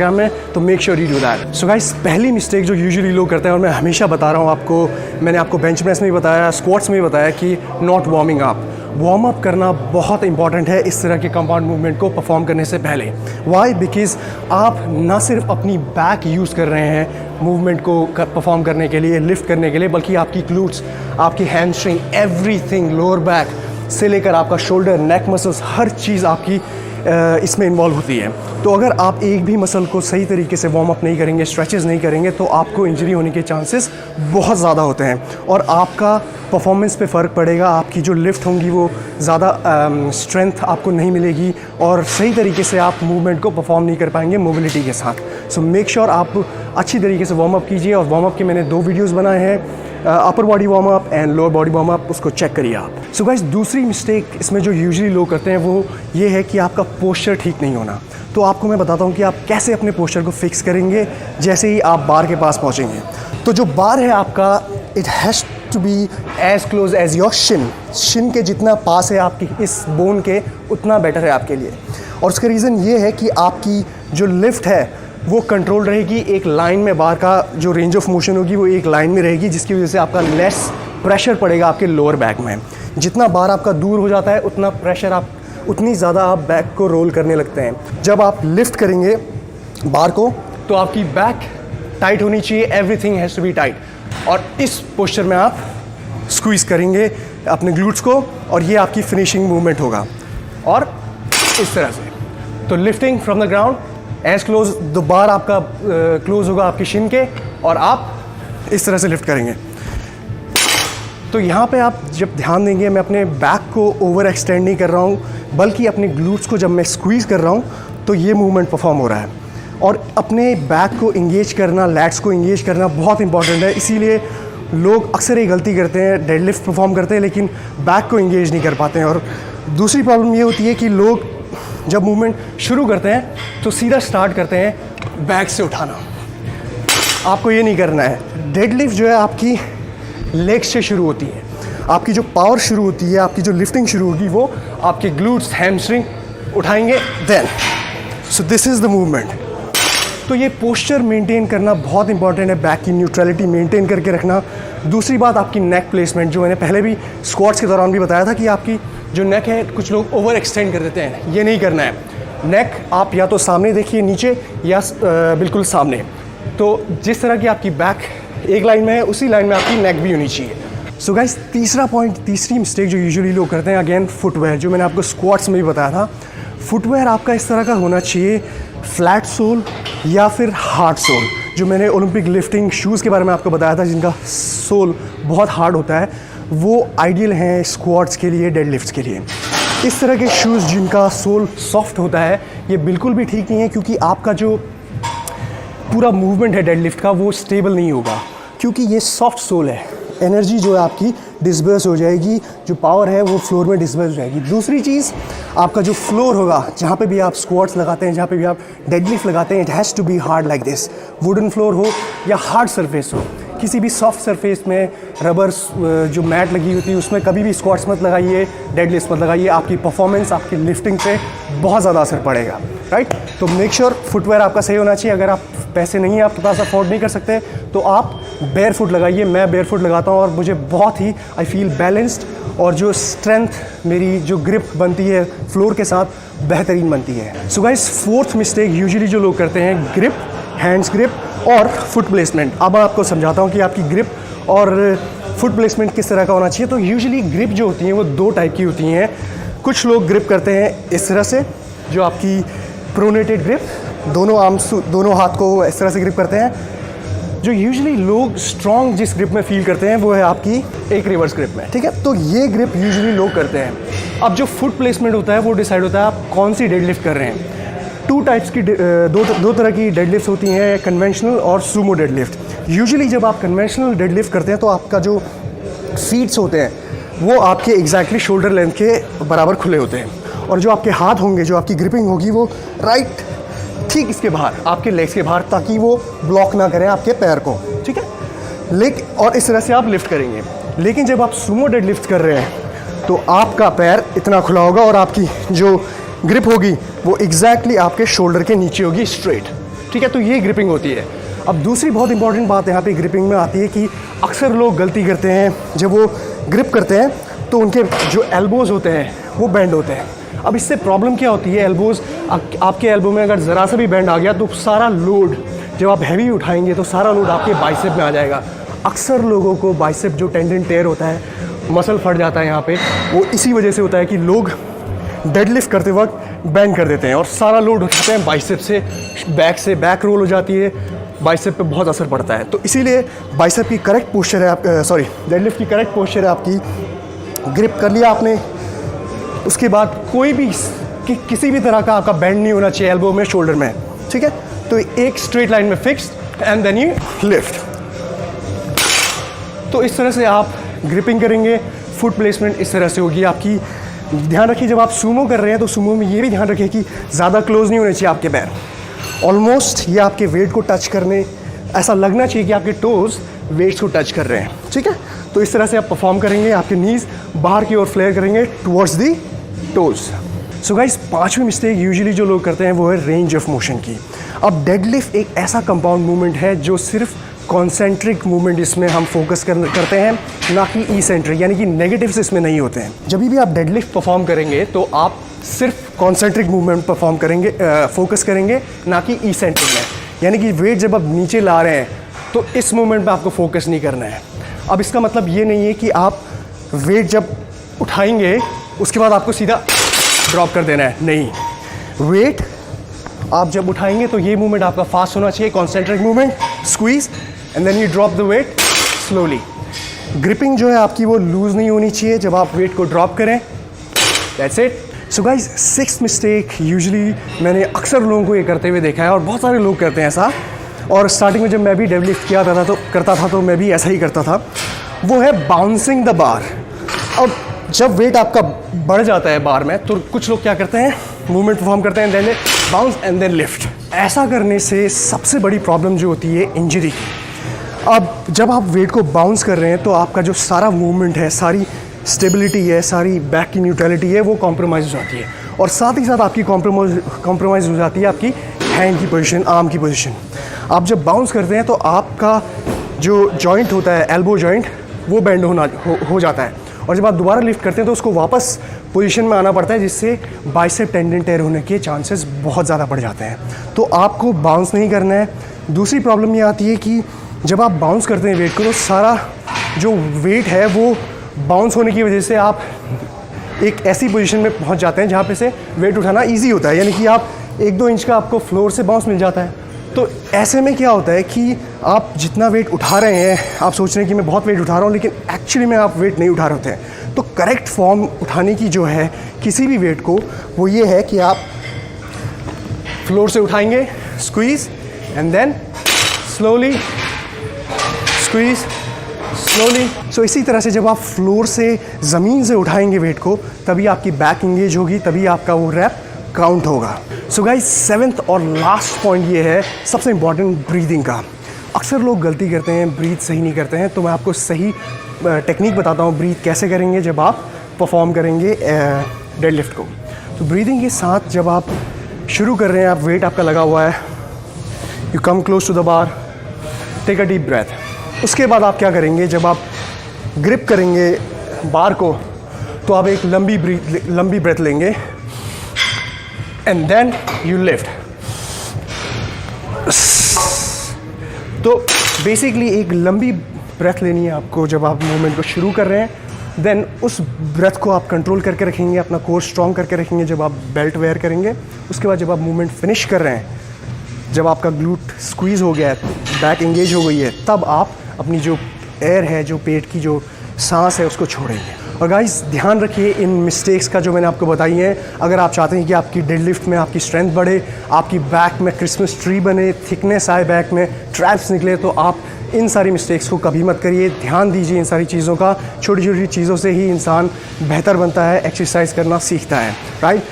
में, तो make sure you do that. So guys, पहली मिस्टेक जो यूजुअली लोग करते हैं और मैं हमेशा बता रहा हूँ आपको, मैंने आपको बेंच प्रेस में भी बताया, स्क्वाट्स में भी बताया कि not warming up. Warm up करना बहुत इंपॉर्टेंट है इस तरह के कंपाउंड मूवमेंट को परफॉर्म करने से पहले। वाई? बिकॉज आप ना सिर्फ अपनी बैक यूज़ कर रहे हैं मूवमेंट को परफॉर्म करने के लिए, लिफ्ट करने के लिए, बल्कि आपकी ग्लूट्स, आपकी हैमस्ट्रिंग, एवरीथिंग, लोअर बैक से लेकर आपका शोल्डर, नेक मसल्स, हर चीज़ आपकी इसमें इन्वॉल्व होती है। तो अगर आप एक भी मसल को सही तरीके से वार्म अप नहीं करेंगे, स्ट्रेचेस नहीं करेंगे, तो आपको इंजरी होने के चांसेस बहुत ज़्यादा होते हैं और आपका परफॉर्मेंस पे फ़र्क पड़ेगा। आपकी जो लिफ्ट होंगी वो ज़्यादा स्ट्रेंथ आपको नहीं मिलेगी और सही तरीके से आप मूवमेंट को परफॉर्म नहीं कर पाएंगे मोबिलिटी के साथ। सो मेक श्योर आप अच्छी तरीके से वार्म अप कीजिए और वार्म अप के मैंने 2 वीडियोज़ बनाए हैं, upper body warm up and lower body warm up, उसको चेक करिए आप। सो गाइस, दूसरी मिस्टेक इसमें जो यूजुअली लोग करते हैं वो ये है कि आपका पोस्चर ठीक नहीं होना। तो आपको मैं बताता हूँ कि आप कैसे अपने पोस्चर को फिक्स करेंगे जैसे ही आप बार के पास पहुँचेंगे। तो जो बार है आपका, it has to be as close as your shin के जितना पास है आपकी इस बोन के, उतना बेटर है आपके लिए। और उसका रीज़न ये है कि आपकी जो लिफ्ट है वो कंट्रोल रहेगी एक लाइन में, बार का जो रेंज ऑफ मोशन होगी वो एक लाइन में रहेगी, जिसकी वजह से आपका लेस प्रेशर पड़ेगा आपके लोअर बैक में। जितना बार आपका दूर हो जाता है उतना प्रेशर उतनी ज़्यादा आप बैक को रोल करने लगते हैं। जब आप लिफ्ट करेंगे बार को तो आपकी बैक टाइट होनी चाहिए, everything has to be tight. और इस पोस्चर में आप स्क्वीज़ करेंगे अपने ग्लूट्स को और ये आपकी फिनिशिंग मूवमेंट होगा। और इस तरह से तो lifting from the ground as close, the bar आपका क्लोज होगा आपकी शिन के और आप इस तरह से लिफ्ट करेंगे। तो यहाँ पे आप जब ध्यान देंगे, मैं अपने बैक को ओवर एक्सटेंड नहीं कर रहा हूँ, बल्कि अपने ग्लूट्स को जब मैं स्क्वीज़ कर रहा हूँ तो ये मूवमेंट परफॉर्म हो रहा है। और अपने बैक को इंगेज करना, लैट्स को इंगेज करना बहुत इंपॉर्टेंट है। इसीलिए लोग अक्सर ये गलती करते हैं, डेडलिफ्ट परफॉर्म करते हैं लेकिन बैक को इंगेज नहीं कर पाते हैं। और दूसरी प्रॉब्लम ये होती है कि लोग जब मूवमेंट शुरू करते हैं तो सीधा स्टार्ट करते हैं बैक से उठाना। आपको ये नहीं करना है। डेडलिफ्ट जो है आपकी लेग्स से शुरू होती है, आपकी जो पावर शुरू होती है, आपकी जो लिफ्टिंग शुरू होगी वो आपके ग्लूट्स, हैमस्ट्रिंग उठाएंगे then. So this is the movement. तो ये पोस्चर मेंटेन करना बहुत इंपॉर्टेंट है, बैक की न्यूट्रलिटी मेंटेन करके रखना। दूसरी बात आपकी नेक प्लेसमेंट, जो मैंने पहले भी स्क्वाट्स के दौरान भी बताया था कि आपकी जो नेक है कुछ लोग ओवर एक्सटेंड कर देते हैं, ये नहीं करना है। नेक आप या तो सामने देखिए नीचे या बिल्कुल सामने। तो जिस तरह की आपकी बैक एक लाइन में है उसी लाइन में आपकी नेक भी होनी चाहिए। सो गाइस, तीसरा पॉइंट, तीसरी मिस्टेक जो यूजुअली लोग करते हैं, अगेन फुटवेयर, जो मैंने आपको स्क्वाट्स में भी बताया था। फुटवेयर आपका इस तरह का होना चाहिए, फ्लैट सोल या फिर हार्ड सोल। जो मैंने ओलंपिक लिफ्टिंग शूज़ के बारे में आपको बताया था जिनका सोल बहुत हार्ड होता है, वो आइडियल हैं स्क्वाट्स के लिए, डेडलिफ्ट्स के लिए। इस तरह के शूज़ जिनका सोल सॉफ्ट होता है ये बिल्कुल भी ठीक नहीं है, क्योंकि आपका जो पूरा मूवमेंट है डेडलिफ्ट का वो स्टेबल नहीं होगा, क्योंकि ये सॉफ्ट सोल है। एनर्जी जो है आपकी डिस्पर्स हो जाएगी, जो पावर है वो फ्लोर में डिस्पर्स हो जाएगी। दूसरी चीज़, आपका जो फ्लोर होगा जहाँ पे भी आप स्क्वाट्स लगाते हैं, जहाँ पे भी आप डेडलिफ्ट लगाते हैं, it has to be hard like this. Wooden floor हो या हार्ड सरफेस हो, किसी भी सॉफ्ट सरफेस में रबर जो मैट लगी होती है उसमें कभी भी स्क्वाट्स मत लगाइए, डेडलिफ्ट मत लगाइए। आपकी परफॉर्मेंस, आपकी लिफ्टिंग पे बहुत ज़्यादा असर पड़ेगा, राइट। तो मेक श्योर फुटवेयर आपका सही होना चाहिए। अगर आप पैसे नहीं है आपके पास, अफोर्ड नहीं कर सकते, तो आप बेयर फुट लगाइए। मैं बेयर फुट लगाता हूँ और मुझे बहुत ही आई फील बैलेंस्ड, और जो स्ट्रेंथ, मेरी जो ग्रिप बनती है फ्लोर के साथ, बेहतरीन बनती है। So guys, fourth mistake usually जो लोग करते हैं, ग्रिप, हैंड्स ग्रिप और फुट प्लेसमेंट। अब मैं आपको समझाता हूँ कि आपकी ग्रिप और फुट प्लेसमेंट किस तरह का होना चाहिए। तो यूजुअली ग्रिप जो होती हैं वो 2 टाइप की होती हैं। कुछ लोग ग्रिप करते हैं इस तरह से, जो आपकी प्रोनेटेड ग्रिप, दोनों हाथ को इस तरह से ग्रिप करते हैं। जो यूजुअली लोग स्ट्रॉन्ग जिस ग्रिप में फील करते हैं वो है आपकी एक रिवर्स ग्रिप में, ठीक है। तो ये ग्रिप यूजुअली लोग करते हैं। अब जो फुट प्लेसमेंट होता है वो डिसाइड होता है आप कौन सी डेडलिफ्ट कर रहे हैं। 2 टाइप्स की दो तरह की डेडलिफ्ट होती हैं, कन्वेंशनल और सूमो डेडलिफ्ट। यूजुअली जब आप कन्वेंशनल डेडलिफ्ट करते हैं तो आपका जो फीट्स होते हैं वो आपके एग्जैक्टली शोल्डर लेंथ के बराबर खुले होते हैं, और जो आपके हाथ होंगे, जो आपकी ग्रिपिंग होगी वो राइट ठीक इसके बाहर, आपके लेग्स के बाहर, ताकि वो ब्लॉक ना करें आपके पैर को, ठीक है। लेग और इस तरह से आप लिफ्ट करेंगे। लेकिन जब आप सूमो डेडलिफ्ट कर रहे हैं तो आपका पैर इतना खुला होगा और आपकी जो ग्रिप होगी वो एग्जैक्टली आपके शोल्डर के नीचे होगी, स्ट्रेट, ठीक है, तो ये ग्रिपिंग होती है। अब दूसरी बहुत इंपॉर्टेंट बात यहाँ पे ग्रिपिंग में आती है कि अक्सर लोग गलती करते हैं, जब वो ग्रिप करते हैं तो उनके जो एल्बोज़ होते हैं वो बेंड होते हैं। अब इससे प्रॉब्लम क्या होती है, एल्बोज़ आपके एल्बो में अगर ज़रा सा भी बेंड आ गया तो सारा लोड, जब आप हैवी उठाएंगे तो सारा लोड आपके बाइसेप में आ जाएगा। अक्सर लोगों को बाइसेप जो टेंडन टेयर होता है, मसल फट जाता है यहाँ पे, वो इसी वजह से होता है कि लोग डेडलिफ्ट करते वक्त बेंड कर देते हैं और सारा लोड उठाते हैं बाइसेप से बैक रोल हो जाती है, बाइसेप पे बहुत असर पड़ता है। तो इसीलिए बाइसेप की करेक्ट पोस्चर है डेडलिफ्ट की करेक्ट पोस्चर है आपकी। ग्रिप कर लिया आपने, उसके बाद कोई भी किसी भी तरह का आपका बेंड नहीं होना चाहिए एल्बो में, शोल्डर में, ठीक है। तो एक स्ट्रेट लाइन में fixed and then you lift. तो इस तरह से आप ग्रिपिंग करेंगे, फुट प्लेसमेंट इस तरह से होगी आपकी। ध्यान रखिए जब आप सूमो कर रहे हैं तो सूमो में ये भी ध्यान रखिए कि ज़्यादा क्लोज नहीं होने चाहिए आपके पैर, ऑलमोस्ट ये आपके वेट को टच करने, ऐसा लगना चाहिए कि आपके टोज़ वेट्स को टच कर रहे हैं, ठीक है। तो इस तरह से आप परफॉर्म करेंगे, आपके नीज़ बाहर की ओर फ्लेयर करेंगे towards the toes. So guys, पांचवी मिस्टेक यूजुअली जो लोग करते हैं वो है रेंज ऑफ मोशन की। अब डेडलिफ्ट एक ऐसा कंपाउंड मूवमेंट है जो सिर्फ कॉन्सेंट्रिक मूवमेंट इसमें हम फोकस करते हैं, ना कि ई-सेंट्रिक, यानी कि नेगेटिव्स इसमें नहीं होते हैं। जब भी आप डेडलिफ्ट परफॉर्म करेंगे तो आप सिर्फ कॉन्सेंट्रिक मूवमेंट परफॉर्म करेंगे, फोकस करेंगे, ना कि ई-सेंट्रिक में। यानी कि वेट जब आप नीचे ला रहे हैं तो इस मूवमेंट पे आपको फोकस नहीं करना है। अब इसका मतलब ये नहीं है कि आप वेट जब उठाएंगे उसके बाद आपको सीधा ड्रॉप कर देना है, नहीं। वेट आप जब उठाएंगे तो ये मूवमेंट आपका फास्ट होना चाहिए, concentric movement, squeeze and then you drop the weight slowly. Gripping जो है आपकी वो लूज़ नहीं होनी चाहिए जब आप वेट को ड्रॉप करें। That's it. So guys, sixth mistake usually मैंने अक्सर लोगों को ये करते हुए देखा है और बहुत सारे लोग करते हैं ऐसा, और स्टार्टिंग में जब मैं भी डेडलिफ्ट किया करता था तो मैं भी ऐसा ही करता था, वो है बाउंसिंग द बार। अब जब वेट आपका बढ़ जाता है बार में तो कुछ लोग क्या करते हैं, मूवमेंट परफॉर्म करते हैं, then bounce and then lift. ऐसा करने से सबसे बड़ी प्रॉब्लम जो होती है इंजरी की। अब जब आप वेट को बाउंस कर रहे हैं तो आपका जो सारा मूवमेंट है, सारी स्टेबिलिटी है, सारी बैक की न्यूट्रलिटी है, वो कॉम्प्रोमाइज़ हो जाती है, और साथ ही साथ आपकी कॉम्प्रोमाइज़ हो जाती है आपकी हैंड की पोजीशन, आर्म की पोजीशन। आप जब बाउंस करते हैं तो आपका जो जॉइंट होता है, एल्बो जॉइंट, वो बेंड हो जाता है, और जब आप दोबारा लिफ्ट करते हैं तो उसको वापस पोजीशन में आना पड़ता है, जिससे बाइसेप टेंडन टेयर होने के चांसेस बहुत ज़्यादा बढ़ जाते हैं। तो आपको बाउंस नहीं करना है। दूसरी प्रॉब्लम ये आती है कि जब आप बाउंस करते हैं वेट को तो सारा जो वेट है वो बाउंस होने की वजह से आप एक ऐसी पोजीशन में पहुंच जाते हैं जहाँ पे से वेट उठाना ईजी होता है, यानी कि आप 1-2 इंच का आपको फ्लोर से बाउंस मिल जाता है। तो ऐसे में क्या होता है कि आप जितना वेट उठा रहे हैं, आप सोच रहे हैं कि मैं बहुत वेट उठा रहा हूँ, लेकिन एक्चुअली में आप वेट नहीं उठा रहे होते हैं। तो करेक्ट फॉर्म उठाने की जो है किसी भी वेट को, वो ये है कि आप फ्लोर से उठाएंगे, squeeze and then slowly squeeze, slowly. So इसी तरह से जब आप फ्लोर से, ज़मीन से उठाएंगे वेट को, तभी आपकी बैक इंगेज होगी, तभी आपका वो रैप काउंट होगा। सो गाइस, 7th और लास्ट पॉइंट ये है सबसे इंपॉर्टेंट, ब्रीदिंग का। अक्सर लोग गलती करते हैं, ब्रीथ सही नहीं करते हैं, तो मैं आपको सही टेक्निक बताता हूँ ब्रीथ कैसे करेंगे जब आप परफॉर्म करेंगे डेडलिफ्ट को। तो ब्रीदिंग के साथ जब आप शुरू कर रहे हैं, आप वेट आपका लगा हुआ है, you come close to the bar, take a deep breath. उसके बाद आप क्या करेंगे, जब आप ग्रिप करेंगे बार को तो आप एक लंबी ब्रेथ लेंगे एंड देन यू लिफ्ट। तो बेसिकली एक लंबी ब्रेथ लेनी है आपको जब आप मूवमेंट को शुरू कर रहे हैं। देन उस ब्रेथ को आप कंट्रोल करके रखेंगे, अपना कोर स्ट्रॉन्ग करके रखेंगे जब आप बेल्ट वेयर करेंगे। उसके बाद जब आप मूवमेंट फिनिश कर रहे हैं, जब आपका ग्लूट स्क्वीज़ हो गया है, बैक एंगेज हो गई है, तब आप अपनी जो एयर है, जो पेट की जो सांस है, उसको छोड़ेंगे। और गाइस, ध्यान रखिए इन मिस्टेक्स का जो मैंने आपको बताई हैं। अगर आप चाहते हैं कि आपकी डेडलिफ्ट में आपकी स्ट्रेंथ बढ़े, आपकी बैक में क्रिसमस ट्री बने, थिकनेस आए, बैक में ट्रैप्स निकले, तो आप इन सारी मिस्टेक्स को कभी मत करिए। ध्यान दीजिए इन सारी चीज़ों का। छोटी छोटी चीज़ों से ही इंसान बेहतर बनता है, एक्सरसाइज करना सीखता है, राइट।